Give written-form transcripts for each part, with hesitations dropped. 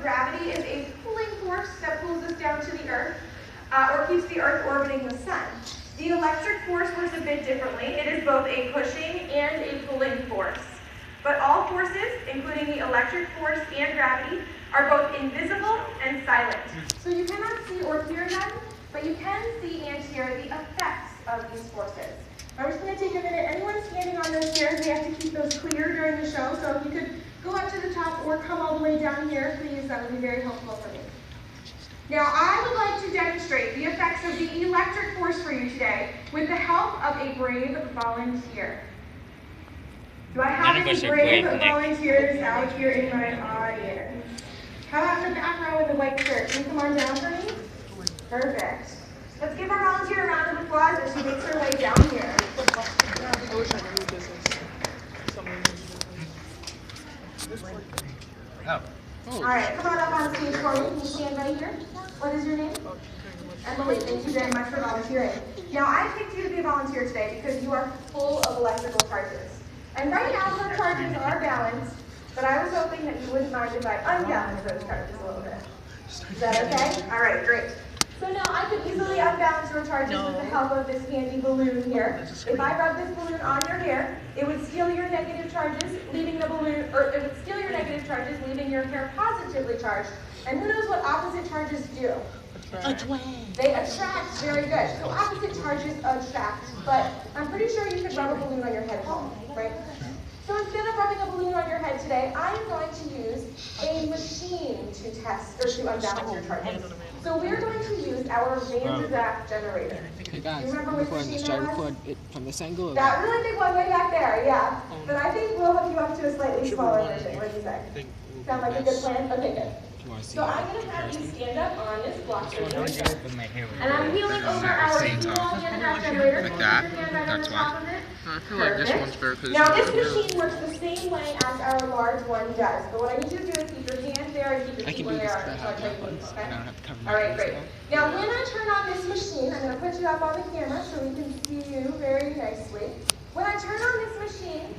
gravity is a pulling force that pulls us down to the Earth, or keeps the Earth orbiting the sun. The electric force works a bit differently. It is both a pushing and a pulling force. But all forces, including the electric force and gravity, are both invisible and silent. So you cannot see or hear them, but you can see and hear the effects of these forces. I'm just going to take a minute. Anyone standing on those stairs, we have to keep those clear during the show. So if you could go up to the top or come all the way down here, please, that would be very helpful for me. Now, I would like to demonstrate the effects of the electric force for you today with the help of a brave volunteer. Do I have any brave volunteers out here in my audience? How about the back row in the white shirt? Can you come on down for me? Perfect. Let's give our volunteer a round of applause as she makes her way down here. I wish I knew this is someone Oh. All right, come on up on stage for me. Can you stand right here? What is your name? Emily, thank you very much for volunteering. Now, I picked you to be a volunteer today because you are full of electrical charges. And right now, her charges are balanced, but I was hoping that you wouldn't mind if I unbalanced those charges a little bit. Is that okay? All right, great. So now I could easily unbalance your charges with the help of this handy balloon here. If I rub this balloon on your hair, it would steal your negative charges, leaving the balloon, or it would steal your negative charges, leaving your hair positively charged. And who knows what opposite charges do? Attract. They attract, very good. So opposite charges attract, but I'm pretty sure you could rub a balloon on your head at home, right? So instead of rubbing a balloon on your head today, I am going to use a machine to test, or to unbalance your charges. So we're going to use our Van de Graaff generator. Hey guys, you remember which machine try to that was? record it from this angle? Or That really big one way back there, yeah. But I think we'll hook you up to a slightly smaller version. What do you say? Sound like a good plan? Okay, good. So I'm going to have you stand up on this block right here. And I'm wheeling over our small Van de Graaff generator. Like that? Put your hand right on the That's top why. of it. I feel like this Perfect. one's better because Now this machine works the same way as our large one does, but what I need you to do is keep your hands there and keep your I feet can where do they this are. if I So I have take that one. these, I okay? don't have to cover my All right, face great. now. Now when I turn on this machine, I'm going to put you up on the camera so we can see you very nicely. When I turn on this machine,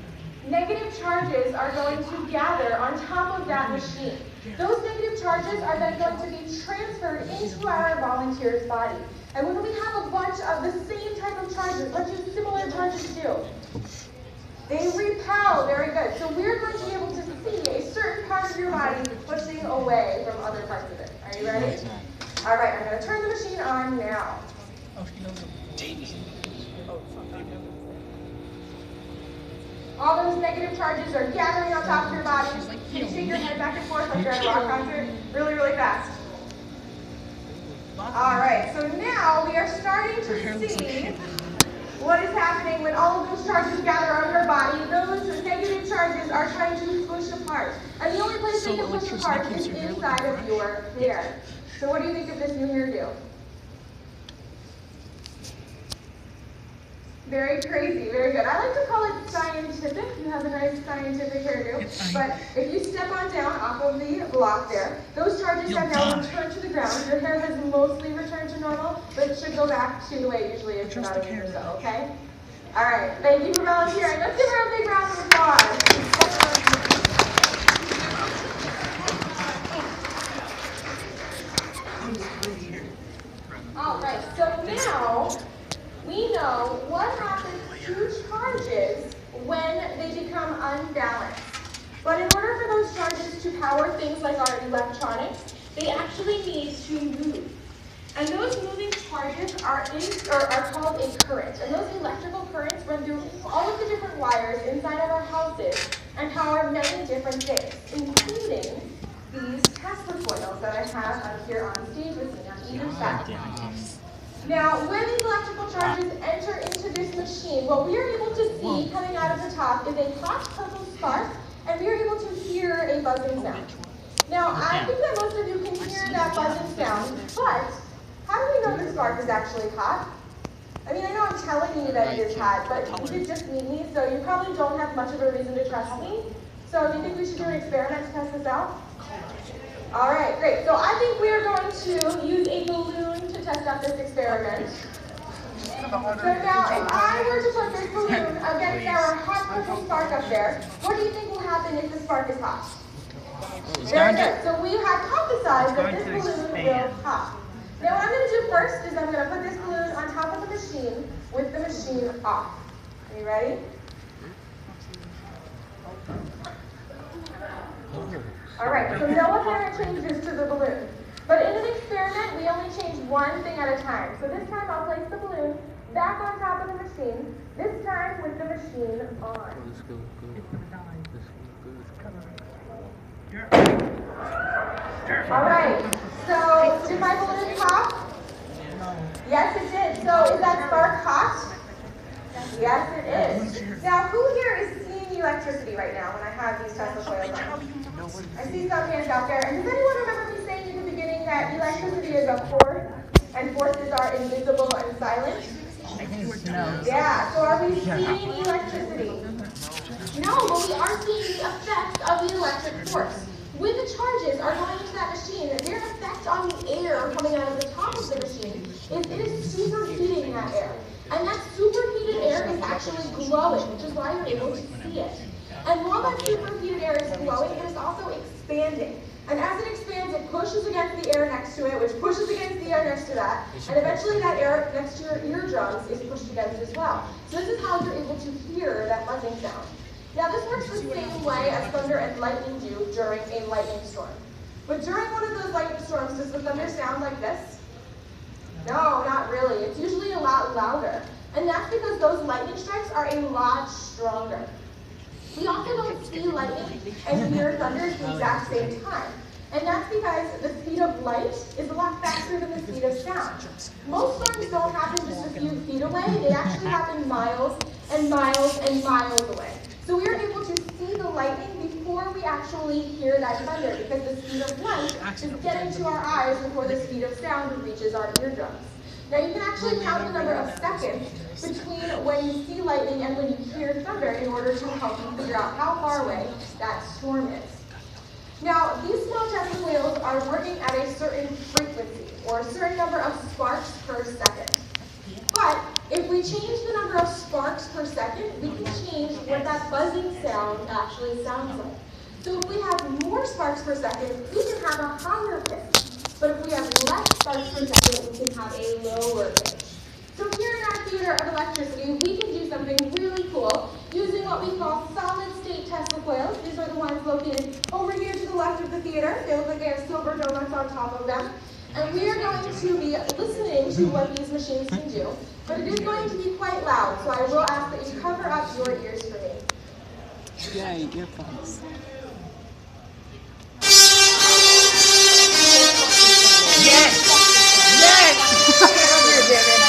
negative charges are going to gather on top of that machine. Those negative charges are then going to be transferred into our volunteer's body. And when we have a bunch of the same type of charges, what do similar charges do? They repel, very good. So we're going to be able to see a certain part of your body pushing away from other parts of it. Are you ready? All right, I'm going to turn the machine on now. Oh, she knows it. Oh, fuck, I know. All those negative charges are gathering on top of your body. Can you shake your head back and forth like you're at a rock concert? Really, really fast. All right, so now we are starting to see what is happening when all of those charges gather on your body. Those negative charges are trying to push apart. And the only place they can push apart is inside of your hair. So what do you think of this new hairdo? Very crazy, very good. I like to call it scientific. You have a nice scientific hairdo. But if you step on down off of the block there, those charges have now returned to the ground. Your hair has mostly returned to normal, but it should go back to the way it usually is in about a week or so, okay? All right, thank you for volunteering. Let's give her a big round of applause. All right, so now we know what happens to charges when they become unbalanced. But in order for those charges to power things like our electronics, they actually need to move. And those moving charges are called a current. And those electrical currents run through all of the different wires inside of our houses and power many different things, including these Tesla coils that I have out here on stage with me on either side. Now, when these electrical charges enter into this machine, what we are able to see coming out of the top is a hot purple spark, and we are able to hear a buzzing sound. Now, I think that most of you can hear that buzzing sound, but how do we know the spark is actually hot? I mean, I know I'm telling you that it is hot, but you did just meet me, so you probably don't have much of a reason to trust me. So do you think we should do an experiment to test this out? All right, great. So I think we are going to use a balloon to test out this experiment. So now, if I were to put this balloon against our hot purple spark up there, what do you think will happen if the spark is hot? Very good. So we hypothesized that this balloon will pop. Now what I'm going to do first is I'm going to put this balloon on top of the machine with the machine off. Are you ready? Alright, so no apparent changes to the balloon. But in an experiment, we only change one thing at a time. So this time I'll place the balloon back on top of the machine, this time with the machine on. Alright, so did my balloon pop? Yes, it did. So is that spark hot? Yes, it is. Now, who here is seeing electricity right now when I have these Tesla coils on? I see some hands out there. And does anyone remember me saying in the beginning that electricity is a force, and forces are invisible and silent? No. Yeah, so are we seeing electricity? No, but we are seeing the effects of the electric force. When the charges are going into that machine, their effect on the air coming out of the top of the machine is it is superheating that air. And that superheated air is actually glowing, which is why you're able to see it. And while that superheated air is glowing, it is also expanding. And as it expands, it pushes against the air next to it, which pushes against the air next to that. And eventually that air next to your eardrums is pushed against as well. So this is how you're able to hear that buzzing sound. Now this works the same way as thunder and lightning do during a lightning storm. But during one of those lightning storms, does the thunder sound like this? No, not really. It's usually a lot louder. And that's because those lightning strikes are a lot stronger. We also don't see lightning and hear thunder at the exact same time. And that's because the speed of light is a lot faster than the speed of sound. Most storms don't happen just a few feet away. They actually happen miles and miles and miles away. So we are able to see the lightning before we actually hear that thunder, because the speed of light is getting to our eyes before the speed of sound reaches our eardrums. Now you can actually count the number of seconds between when you see lightning and when you hear thunder in order to help you figure out how far away that storm is. Now, these small Tesla coils are working at a certain frequency, or a certain number of sparks per second. But if we change the number of sparks per second, we can change what that buzzing sound actually sounds like. So if we have more sparks per second, we can have a higher pitch. But if we have less sparks per second, we can have a lower pitch. So here in our theater of electricity, we can do something really cool using what we call solid-state Tesla coils. These are the ones located over here to the left of the theater. They look like they have silver donuts on top of them. And we are going to be listening to what these machines can do. But it is going to be quite loud, so I will ask that you cover up your ears for me. Yay, earphones. Yes! Yes! Come here, David.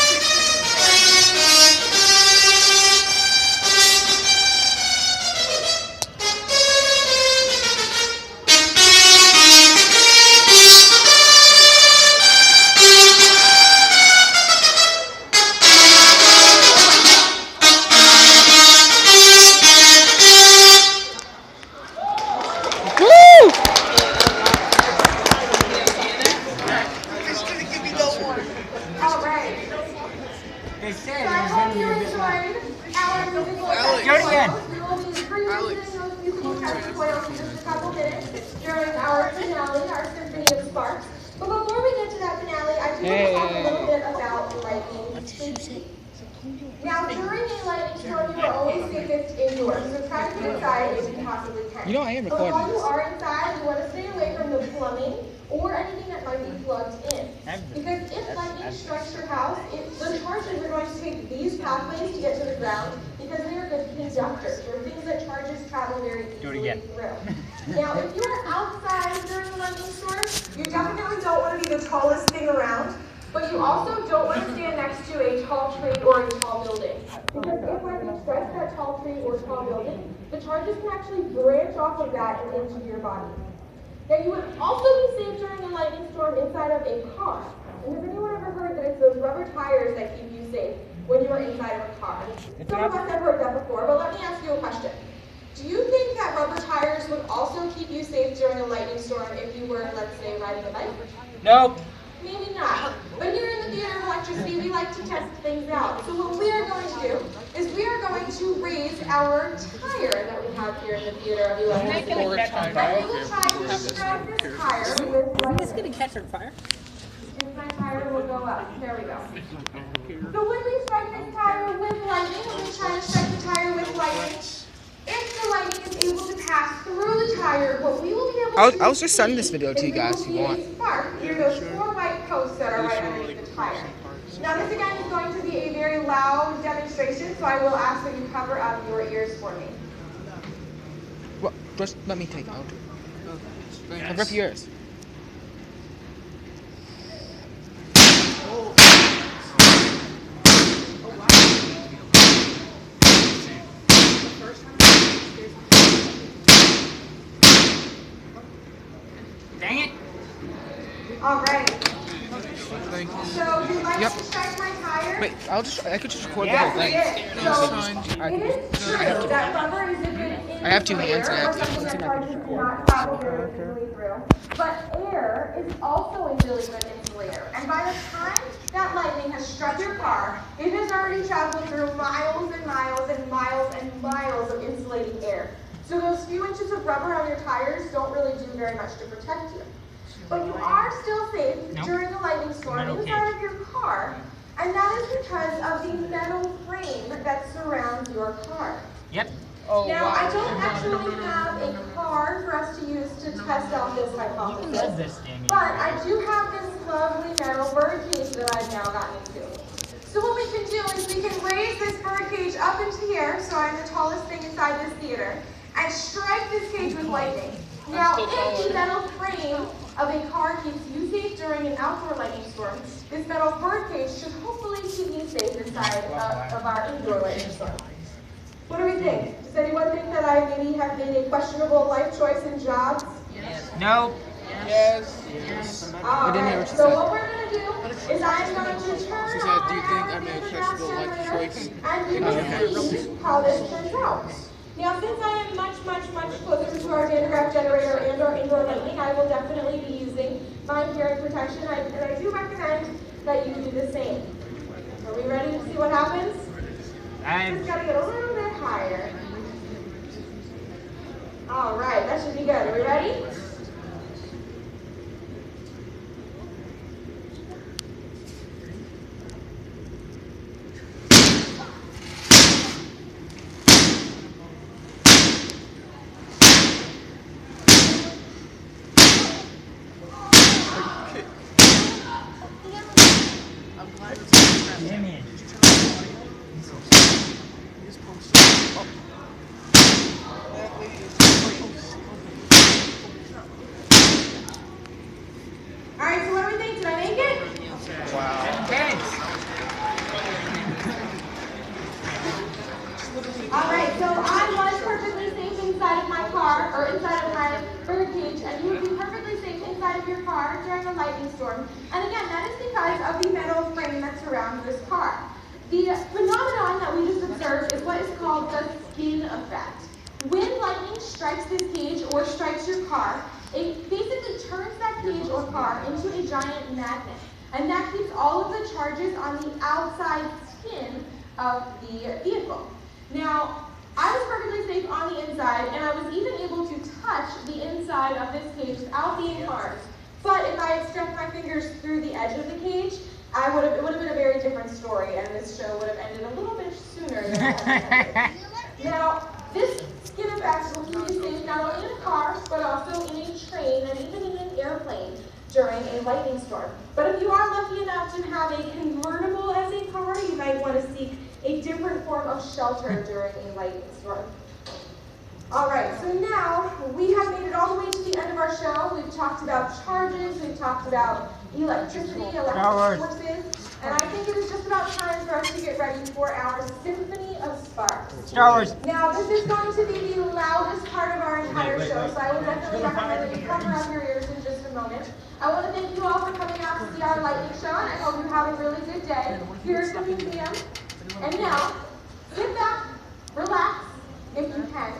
Now, during a lightning storm, you are always safest indoors, so try to get inside if you possibly can. You know I am recording. But while you are inside, you want to stay away from the plumbing or anything that might be plugged in. Because if lightning strikes your house, the charges are going to take these pathways to get to the ground because they are good conductors, or things that charges travel very easily through. Now, if you are outside during a lightning storm, you definitely don't want to be the tallest thing around. But you also don't want to stand next to a tall tree or a tall building. Because if lightning strikes that tall tree or tall building, the charges can actually branch off of that and into your body. Now you would also be safe during a lightning storm inside of a car. And has anyone ever heard that it's those rubber tires that keep you safe when you are inside of a car? Some of us have heard that before, but let me ask you a question. Do you think that rubber tires would also keep you safe during a lightning storm if you were, let's say, riding a bike? Nope. Maybe not. But here in the theater of electricity, we like to test things out. So what we are going to do is we are going to raise our tire that we have here in the theater of electricity. And we will try to strike this tire with Is lightning. this gonna catch on fire? And my tire will go up. There we go. So when we strike this tire with lightning, when we try to strike the tire with lightning, if the lightning is able to pass through the tire, what we will be able to I'll just send this video to you guys if you want. a spark near those 4 white posts that are right underneath the tire. Now this again is going to be a very loud demonstration, so I will ask that you cover up your ears for me. Well, just let me take out. Cover up yours. Dang it! All right. Thank you. So do you like Yep. to strike my tire? Wait, I could just record Yes, the whole thing. it is. So, it is true that rubber is a good I have 2 hands, and I have to- something that charges do not travel very easily through. But air is also a really good insulator. And by the time that lightning has struck your car, it has already traveled through miles and miles and miles and miles of insulating air. So those few inches of rubber on your tires don't really do very much to protect you. But you are still safe during a lightning storm inside of your car, and that is because of the metal frame that surrounds your car. Yep. Now, I don't actually have a car for us to use to test out this hypothesis, but I do have this lovely metal bird cage that I've now gotten into. So what we can do is we can raise this bird cage up into here, so I'm the tallest thing inside this theater, and strike this cage with lightning. Now, if the metal frame of a car keeps you safe during an outdoor lightning storm, this metal bird cage should hopefully keep me safe inside of our indoor lightning storm. What do we think? Does anyone think that I maybe have made a questionable life choice in jobs? No. All didn't hear right, what she so said. what we're going to do is I'm going to turn She said, on "Do you think I our made a master questionable life generator, choice?" and we will see how this turns out. Now, since I am much closer to our Vandergraaf generator and our indoor lightning, I will definitely be using my hearing protection, and I do recommend that you do the same. Are we ready to see what happens? Just got to get a little bit higher. All right, that should be good. Are we ready? All right, so what do we think? Did I make it? All right, so I was perfectly safe inside of my car, or inside of my bird cage, and you would be perfectly safe inside of your car during a lightning storm. And again, that is because of the metal frame that surrounds this car. The phenomenon that we just observed is what is called the skin effect. When lightning strikes this cage or strikes your car, it basically turns that cage or car into a giant magnet. And that keeps all of the charges on the outside skin of the vehicle. Now, I was perfectly safe on the inside, and I was even able to touch the inside of this cage without being harmed. But if I had stuck my fingers through the edge of the cage, it would have been a very different story, and this show would have ended a little bit sooner than it ended. Now, this skin effect will keep you safe not only in a car, but also in a train and even in an airplane during a lightning storm. But if you are lucky enough to have a convertible as a car, you might want to seek a different form of shelter during a lightning storm. All right, so now we have made it all the way to the end of our show. We've talked about charges, we've talked about electricity, electric forces, and I think it is just about time for us to get ready for our Symphony of Sparks. Star Wars. Now, this is going to be the loudest part of our entire show, so I will definitely recommend that you cover up your ears in just a moment. I want to thank you all for coming out to see our lightning show, and I hope you have a really good day here at the museum. And now, sit back, relax, if you can,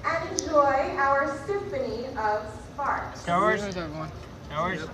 and enjoy our Symphony of Sparks. Star Wars. Everyone. Star Wars.